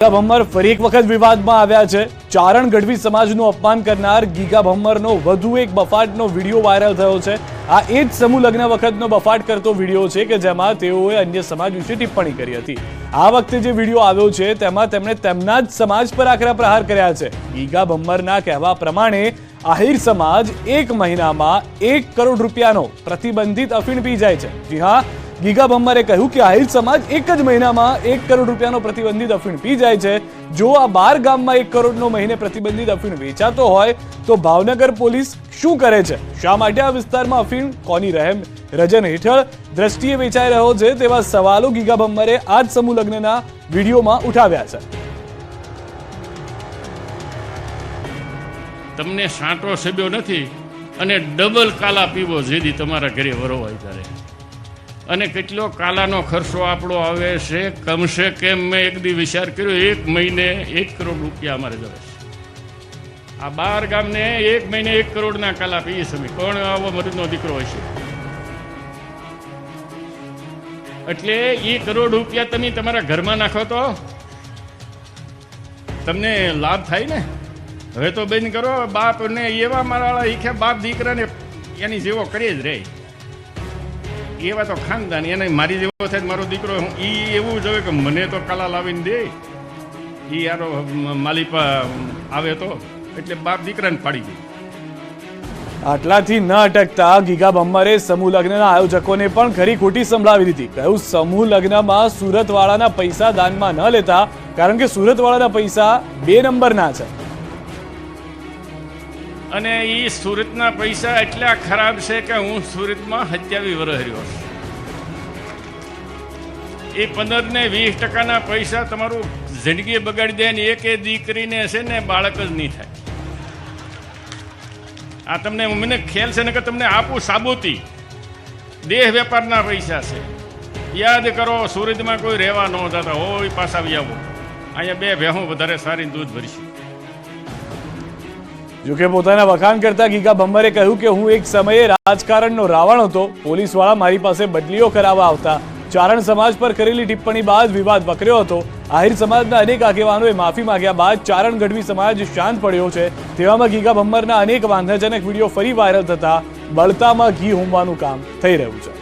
ભમ્મર ફરી એક વખત વિવાદમાં આવ્યા છે। ચારણ ગઢવી સમાજનું અપમાન કરનાર ગીગા ભમ્મરનો વધુ એક બફાટનો વિડીયો વાયરલ થયો છે। આ એ જ સમૂહ લગ્ન વખતનો બફાટ કરતો વિડીયો છે કે જેમાં તેઓએ અન્ય સમાજ વિશે ટિપ્પણી કરી હતી। આ વખતે જે વિડીયો આવ્યો છે તેમાં તેમણે તેમના જ સમાજ પર આકરા પ્રહાર કર્યા છે। ગીગા ભમ્મરના કહેવા પ્રમાણે આહિર સમાજ એક મહિનામાં 1 કરોડ રૂપિયાનો પ્રતિબંધિત અફીણ પી જાય છે। જી હા, ગીગા ભમ્મરે કહ્યું કે આહિર સમાજ એક જ મહિનામાં 1 કરોડ રૂપિયાનો પ્રતિબંધિત અફીણ પી જાય છે। જો આ 12 ગામમાં 1 કરોડનો મહિને પ્રતિબંધિત અફીણ વેચાતો હોય તો ભાવનગર પોલીસ શું કરે છે? શા માટે આ વિસ્તારમાં અફીણ કોની રહેમ રજન હેઠળ દ્રષ્ટિએ વેચાઈ રહ્યો છે? તેવા સવાલો ગીગા ભમ્મરે આ જ સમૂહ લગ્નના વિડીયોમાં ઉઠાવ્યા છે। તમને સાંટો સબ્યો નથી અને ડબલ કાલા પીવો જેથી તમારા ઘરે વરોવાય ત્યારે, અને કેટલો કાલાનો ખર્ચો આપણો આવે છે। કમસે કમ મેં એક દી વિચાર કર્યો 1 મહિને 1 કરોડ રૂપિયા અમારે જવે છે। આ 12 ગામને 1 મહિને 1 કરોડના કાલા પીએ છે। કોણ આવો મરીદનો દીકરો હશે? એટલે 1 કરોડ રૂપિયા તમે તમારા ઘરમાં નાખો તો તમને લાભ થાય ને। હવે તો બેન કરો, બાપને એવા મારા ઈખે બાપ દીકરાને એની જેવો કરી જ રહે, એવા તો ખાનદાન એને મારી જેવો થાય મારો દીકરો એ એવું જોવે કે મને તો કાલા લાવીને દે, એ યારો માલિપા આવે તો એટલે બાપ દીકરાને પાડી દે। આટલાથી ન અટકતા ગીગા ભમ્મરે સમૂહ લગ્નના આયોજકોને પણ ખરી ખોટી સંભળાવી દીધી। કહ્યું સમૂહ લગ્નમાં સુરતવાળાના પૈસા દાનમાં ન લેતા, કારણ કે સુરતવાળાના પૈસા 2 નંબરના છે અને એ સુરતના પૈસા એટલા ખરાબ છે કે હું સુરતમાં 27 વર્ષ રહ્યો છું। એ 15 ને 20% પૈસા તમારું જિંદગી બગાડી દે ને એક દીકરીને છે ને બાળક જ નહીં થાય। આ તમને મને ખ્યાલ છે ને કે તમને આપું સાબુતી દેહ વેપારના પૈસા છે। યાદ કરો, સુરતમાં કોઈ રહેવા ન જતા હોય પાછા આવી આવો, અહીંયા 2 ભેહું વધારે સારી દૂધ ભરશે। જોકે પોતાના વખાણ કરતા ગીગા ભમ્મરે કહ્યું કે હું એક સમયે રાજકારણનો રાવણ હતો, પોલીસવાળા મારી પાસે બદલીઓ કરાવવા આવતા। ચારણ સમાજ પર કરેલી ટિપ્પણી બાદ વિવાદ વકર્યો હતો। આહિર સમાજના અનેક આગેવાનોએ માફી માંગ્યા બાદ ચારણ ગઢવી સમાજ શાંત પડ્યો છે। તેવામાં ગીગા ભમ્મરના અનેક વાંધાજનક વિડીયો ફરી વાયરલ થતા બળતામાં ઘી હોમવાનું કામ થઈ રહ્યું છે।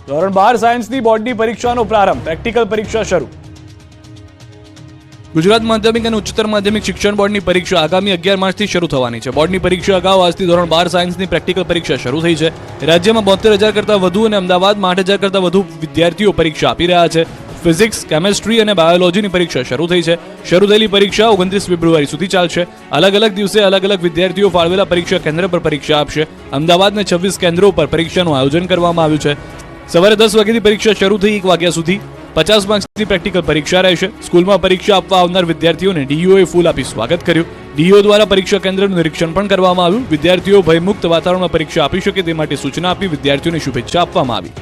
ધોરણ 12 સાયન્સની બોર્ડની પરીક્ષાનો પ્રારંભ, પ્રેક્ટિકલ પરીક્ષા શરૂ। ગુજરાત માધ્યમિક અને ઉચ્ચતર માધ્યમિક શિક્ષણ બોર્ડની પરીક્ષા આગામી 11 માર્ચથી શરૂ થવાની છે। બોર્ડની પરીક્ષા અગાઉ આજથી ધોરણ 12 સાયન્સની પ્રેક્ટિકલ પરીક્ષા શરૂ થઈ છે। રાજ્યમાં 72,000 કરતાં વધુ અને અમદાવાદમાં 8,000 કરતાં વધુ વિદ્યાર્થીઓ પરીક્ષા આપી રહ્યા છે। ફિઝિક્સ, કેમેસ્ટ્રી અને બાયોલોજીની પરીક્ષા શરૂ થઈ છે। શરૂ થયેલી પરીક્ષા 29 ફેબ્રુઆરી સુધી ચાલશે। અલગ અલગ દિવસે અલગ અલગ વિદ્યાર્થીઓ ફાળવેલા પરીક્ષા કેન્દ્ર પર પરીક્ષા આપશે। અમદાવાદના 26 કેન્દ્રો પર પરીક્ષાનું આયોજન કરવામાં આવ્યું છે। સવારે 10 વાગ્યાથી પરીક્ષા શરૂ થઈ 1 વાગ્યા સુધી 50 માર્ક્સની પ્રેક્ટિકલ પરીક્ષા રહેશે। સ્કૂલમાં પરીક્ષા આપવા આવનાર વિદ્યાર્થીઓને ડીઈઓએ ફૂલ આપી સ્વાગત કર્યું। ડીઈઓ દ્વારા પરીક્ષા કેન્દ્રનું નિરીક્ષણ પણ કરવામાં આવ્યું। વિદ્યાર્થીઓ ભયમુક્ત વાતાવરણમાં પરીક્ષા આપી શકે તે માટે સૂચના આપી વિદ્યાર્થીઓને શુભેચ્છા આપવામાં આવી।